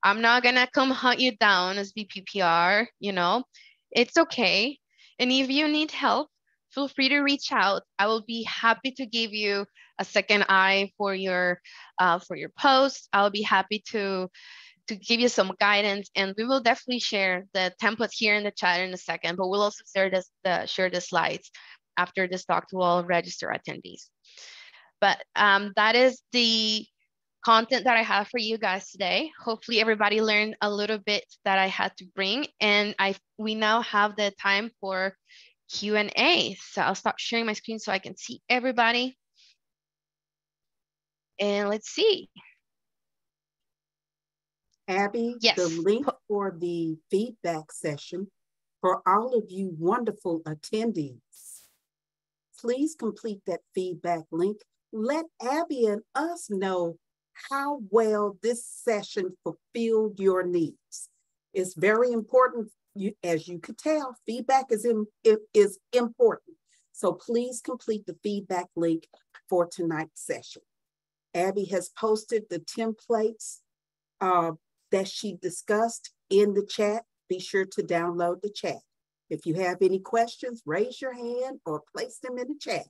I'm not going to come hunt you down as VPPR, you know, it's okay. And if you need help, feel free to reach out. I will be happy to give you a second eye for your post. I'll be happy to give you some guidance, and we will definitely share the templates here in the chat in a second, but we'll also share the slides after this talk to all registered attendees. But that is the content that I have for you guys today. Hopefully everybody learned a little bit that I had to bring, and we now have the time for Q&A. So I'll stop sharing my screen so I can see everybody. And let's see. Abby, Yes. the link for the feedback session for all of you wonderful attendees, please complete that feedback link. Let Abby and us know how well this session fulfilled your needs. It's very important. As you could tell, feedback is important. So please complete the feedback link for tonight's session. Abby has posted the templates that she discussed in the chat. Be sure to download the chat. If you have any questions, raise your hand or place them in the chat.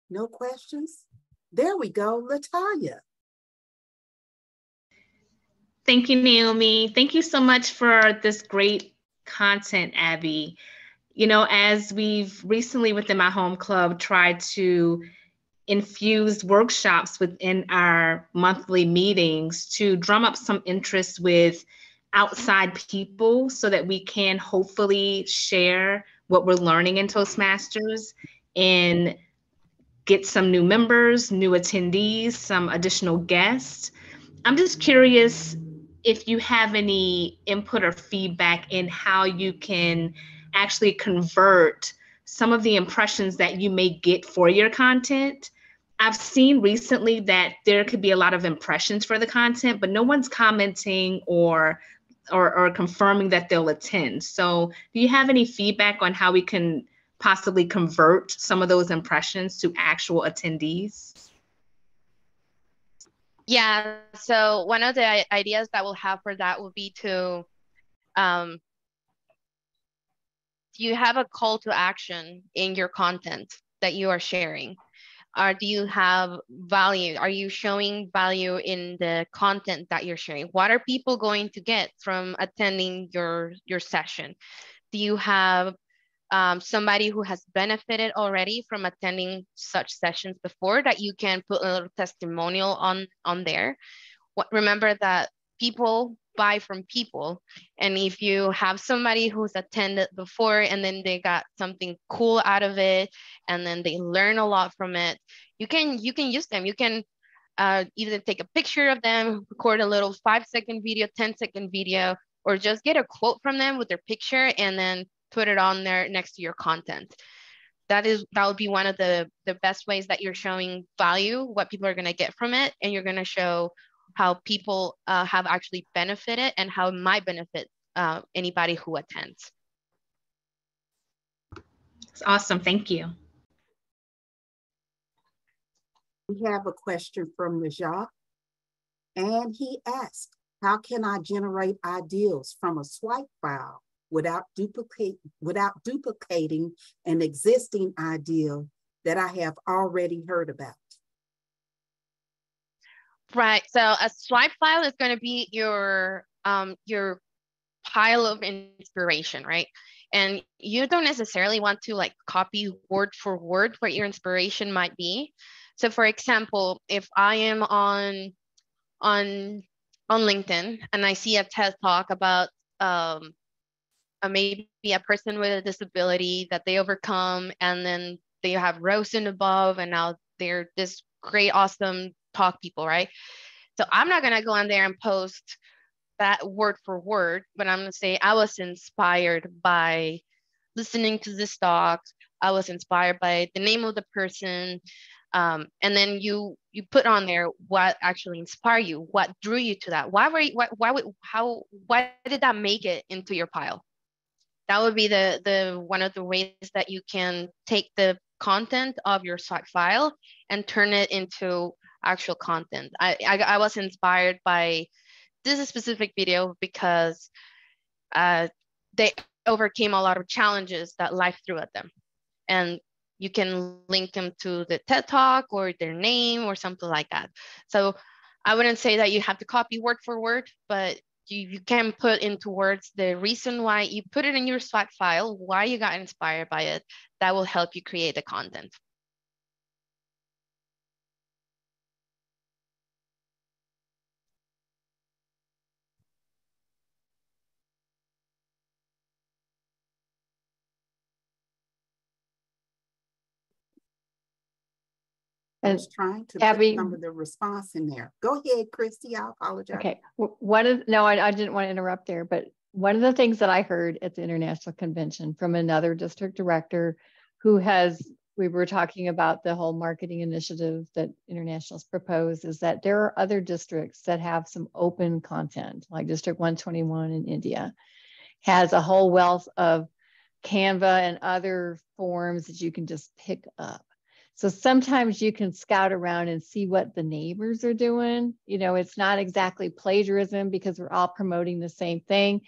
No questions? There we go, Latanya. Thank you, Naomi. Thank you so much for this great content, Abby. You know, as we've recently within my home club tried to infuse workshops within our monthly meetings to drum up some interest with outside people so that we can hopefully share what we're learning in Toastmasters and get some new members, new attendees, some additional guests. I'm just curious if you have any input or feedback in how you can actually convert some of the impressions that you may get for your content. I've seen recently that there could be a lot of impressions for the content, but no one's commenting or confirming that they'll attend. So do you have any feedback on how we can possibly convert some of those impressions to actual attendees? Yeah, so one of the ideas that we'll have for that would be to, you have a call to action in your content that you are sharing? Or do you have value? Are you showing value in the content that you're sharing? What are people going to get from attending your session? Do you have somebody who has benefited already from attending such sessions before that you can put a little testimonial on there? Remember that people buy from people, and if you have somebody who's attended before and then they got something cool out of it and then they learn a lot from it, you can use them. You can either take a picture of them, record a little 5-second video, 10-second video, or just get a quote from them with their picture and then put it on there next to your content. That would be one of the best ways that you're showing value, what people are going to get from it, and you're going to show how people have actually benefited and how it might benefit anybody who attends. It's awesome. Thank you. We have a question from Najat, and he asked, how can I generate ideals from a swipe file without duplicating an existing ideal that I have already heard about? Right. So a swipe file is going to be your pile of inspiration, right? And you don't necessarily want to like copy word for word what your inspiration might be. So for example, if I am on LinkedIn and I see a TED talk about maybe a person with a disability that they overcome, and then they have risen above and now they're this great, awesome talk people, right? So I'm not going to go on there and post that word for word, but I'm going to say I was inspired by listening to this talk. I was inspired by the name of the person. And then you put on there what actually inspired you, what drew you to that. Why did that make it into your pile? That would be the one of the ways that you can take the content of your Slack file and turn it into actual content. I was inspired by this specific video because they overcame a lot of challenges that life threw at them. And you can link them to the TED Talk or their name or something like that. So I wouldn't say that you have to copy word for word, but you can put into words the reason why you put it in your Slack file, why you got inspired by it. That will help you create the content. I was trying to Abby, put some of the response in there. Go ahead, Christy. I apologize. Okay. I didn't want to interrupt there, but one of the things that I heard at the International Convention from another district director we were talking about the whole marketing initiative that International's proposed, is that there are other districts that have some open content, like District 121 in India has a whole wealth of Canva and other forms that you can just pick up. So sometimes you can scout around and see what the neighbors are doing. You know, it's not exactly plagiarism because we're all promoting the same thing.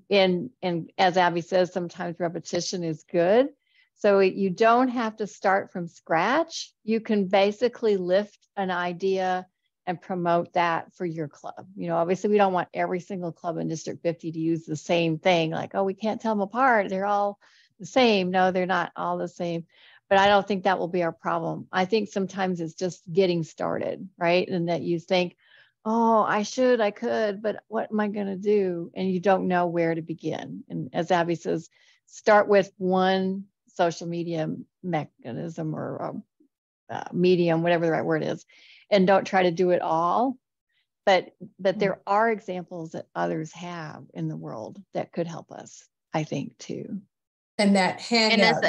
And as Abby says, sometimes repetition is good. So you don't have to start from scratch. You can basically lift an idea and promote that for your club. You know, obviously we don't want every single club in District 50 to use the same thing. Like, oh, we can't tell them apart. They're all the same. No, they're not all the same. But I don't think that will be our problem. I think sometimes it's just getting started, right? And that you think, oh, I could, but what am I going to do? And you don't know where to begin. And as Abby says, start with one social media mechanism or medium, whatever the right word is, and don't try to do it all. But there are examples that others have in the world that could help us, I think, too. And that handout,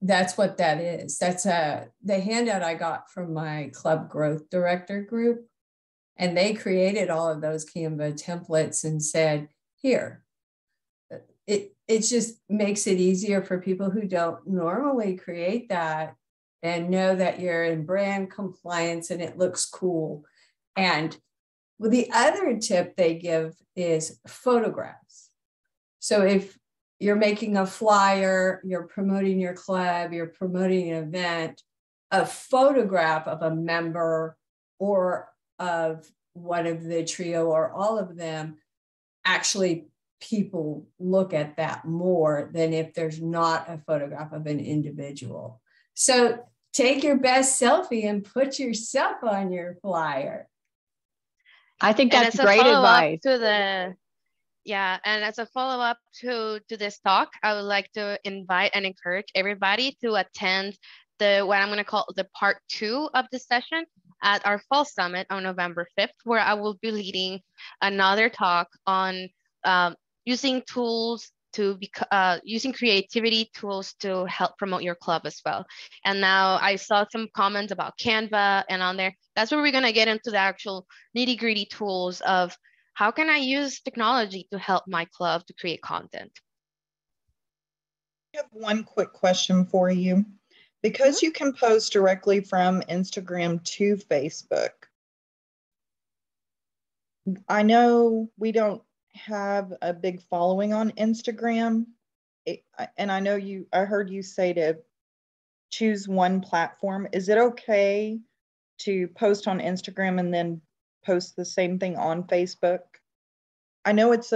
that's what that is. That's the handout I got from my club growth director group. And they created all of those Canva templates and said, here, it just makes it easier for people who don't normally create that and know that you're in brand compliance and it looks cool. And well, the other tip they give is photographs. So if you're making a flyer, you're promoting your club, you're promoting an event, a photograph of a member or of one of the trio or all of them, actually people look at that more than if there's not a photograph of an individual. So take your best selfie and put yourself on your flyer. I think that's great advice. And as a follow-up to this talk, I would like to invite and encourage everybody to attend what I'm going to call the part 2 of the session at our fall summit on November 5th, where I will be leading another talk on using creativity tools to help promote your club as well. And now I saw some comments about Canva, and on there, that's where we're going to get into the actual nitty-gritty tools of how can I use technology to help my club to create content. I have one quick question for you. Because you can post directly from Instagram to Facebook, I know we don't have a big following on Instagram, and I heard you say to choose one platform. Is it okay to post on Instagram and then post the same thing on Facebook? I know it's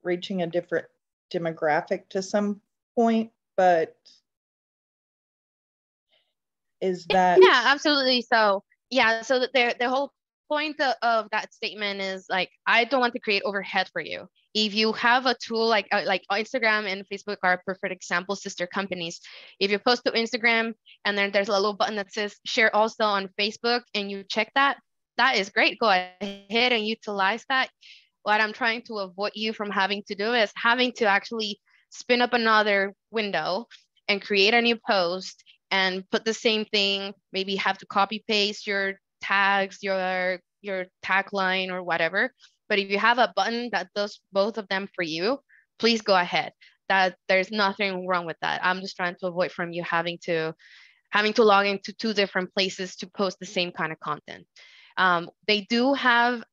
reaching a different demographic to some point, but is that? Yeah, absolutely. So the whole point of that statement is like, I don't want to create overhead for you. If you have a tool like Instagram and Facebook are perfect examples, sister companies. If you post to Instagram and then there's a little button that says share also on Facebook and you check that is great. Go ahead and utilize that. What I'm trying to avoid you from having to do is having to actually spin up another window and create a new post and put the same thing, maybe have to copy paste your tags, your tagline or whatever. But if you have a button that does both of them for you, please go ahead. That there's nothing wrong with that. I'm just trying to avoid from you having to log into 2 different places to post the same kind of content. They do have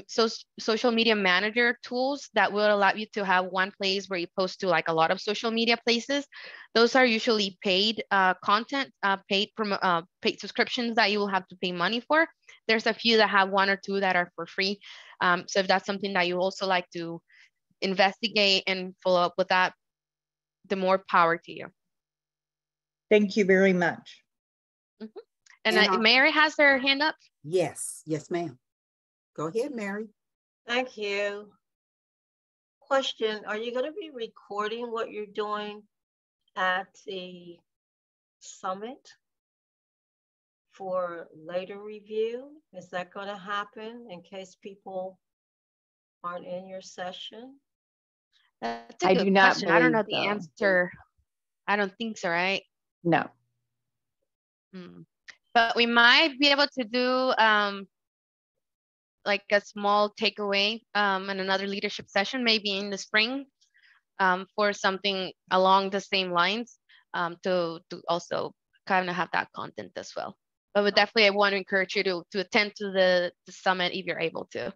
social media manager tools that will allow you to have one place where you post to like a lot of social media places. Those are usually paid content, paid subscriptions that you will have to pay money for. There's a few that have 1 or 2 that are for free. So if that's something that you also like to investigate and follow up with that, the more power to you. Thank you very much. Mm-hmm. And Mary has her hand up. Yes, yes, ma'am. Go ahead, Mary. Thank you. Question, are you going to be recording what you're doing at the summit for later review? Is that going to happen in case people aren't in your session? That's a good question. I don't know the answer. I don't think so, right? No. But we might be able to do like a small takeaway and another leadership session, maybe in the spring, for something along the same lines, to also kind of have that content as well. But we definitely, I want to encourage you to attend to the summit if you're able to.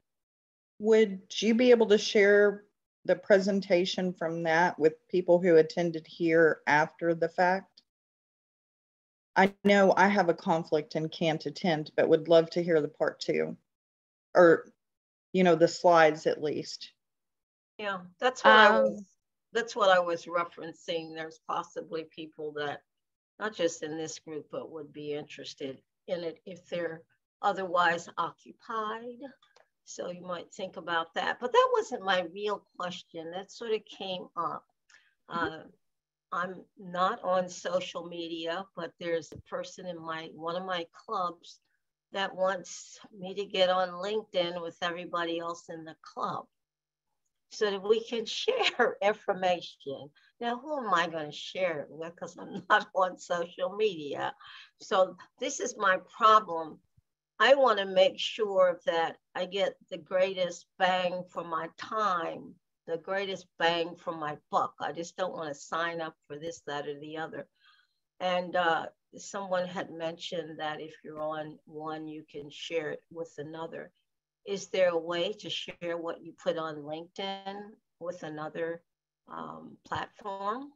Would you be able to share the presentation from that with people who attended here after the fact? I know I have a conflict and can't attend, but would love to hear the part 2, or, the slides at least. Yeah, that's what I was referencing. There's possibly people that, not just in this group, but would be interested in it if they're otherwise occupied. So you might think about that. But that wasn't my real question. That sort of came up. I'm not on social media, but there's a person in one of my clubs that wants me to get on LinkedIn with everybody else in the club so that we can share information. Now, who am I going to share it with? Because I'm not on social media. So this is my problem. I want to make sure that I get the greatest bang for my time, the greatest bang for my buck. I just don't want to sign up for this, that, or the other. And someone had mentioned that if you're on one, you can share it with another. Is there a way to share what you put on LinkedIn with another platform?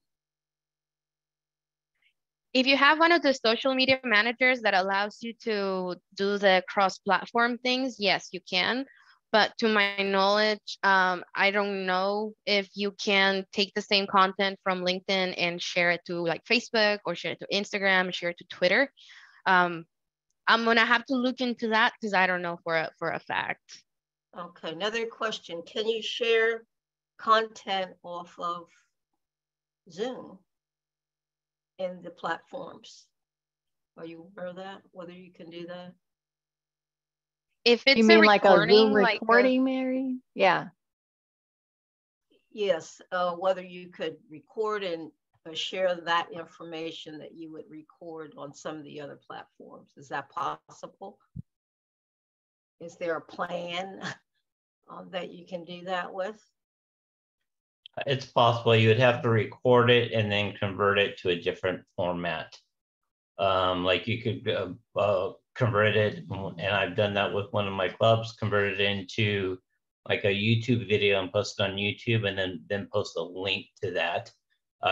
If you have one of the social media managers that allows you to do the cross-platform things, yes, you can. But to my knowledge, I don't know if you can take the same content from LinkedIn and share it to like Facebook, or share it to Instagram, share it to Twitter. I'm gonna have to look into that because I don't know for a fact. Okay, another question. Can you share content off of Zoom in the platforms? Are you aware of that, whether you can do that? If it's you mean like a Zoom recording, Mary? Yeah. Yes, whether you could record and share that information that you would record on some of the other platforms. Is that possible? Is there a plan that you can do that with? It's possible. You would have to record it and then convert it to a different format. Like you could convert it, and I've done that with one of my clubs, convert it into like a YouTube video and post it on YouTube, and then post a link to that.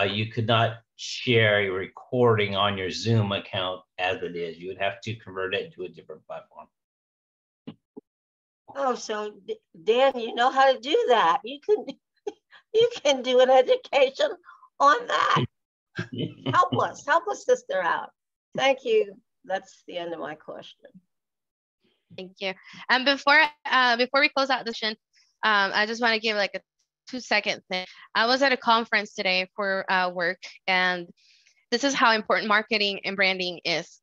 You could not share a recording on your Zoom account as it is. You would have to convert it to a different platform. Oh, so Dan, you know how to do that. You can do an education on that. Help us, sister, out. Thank you. That's the end of my question. Thank you. And before we close out the session, I just want to give like a 2-second thing. I was at a conference today for work, and this is how important marketing and branding is.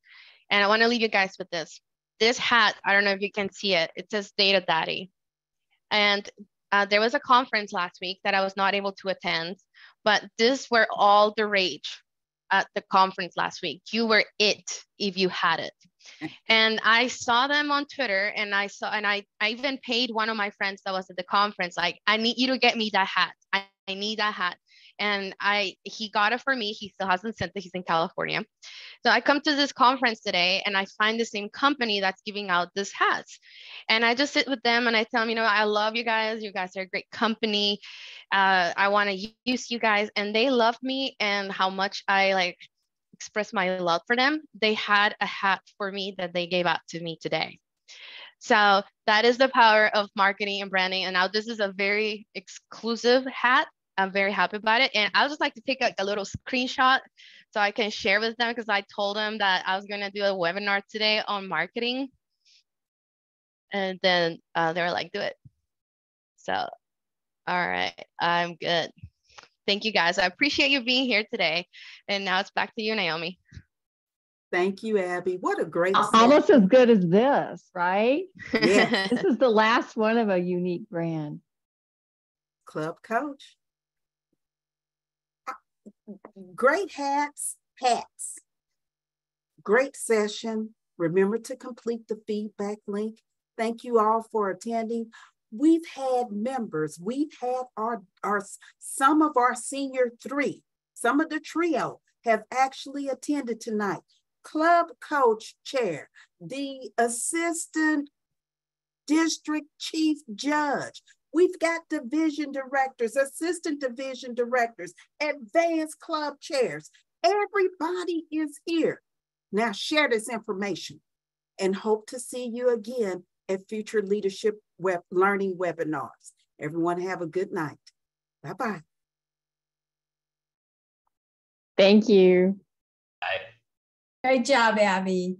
And I want to leave you guys with this. This hat, I don't know if you can see it. It says Data Daddy. And there was a conference last week that I was not able to attend, but this were all the rage. at the conference last week. You were it if you had it. And I saw them on Twitter, and I even paid one of my friends that was at the conference, like, I need you to get me that hat. I need that hat. And he got it for me. He still hasn't sent it. He's in California. So I come to this conference today, and I find the same company that's giving out this hats. And I just sit with them and I tell them, you know, I love you guys. You guys are a great company. I want to use you guys. And they love me and how much I like express my love for them. They had a hat for me that they gave out to me today. So that is the power of marketing and branding. And now this is a very exclusive hat. I'm very happy about it. And I would just like to take a little screenshot so I can share with them, because I told them that I was going to do a webinar today on marketing. And then they were like, do it. So, all right, I'm good. Thank you guys. I appreciate you being here today. And now it's back to you, Naomi. Thank you, Abby. What a great almost as good as this, right? Yes. This is the last one of a unique brand. Club coach. Great hats. Great session. Remember to complete the feedback link. Thank you all for attending. We've had members. We've had some of our senior three, some of the trio have actually attended tonight. Club coach chair, the assistant district chief judge. We've got division directors, assistant division directors, advanced club chairs. Everybody is here. Now share this information and hope to see you again at future leadership learning webinars. Everyone have a good night. Bye-bye. Thank you. Bye. Great job, Abby.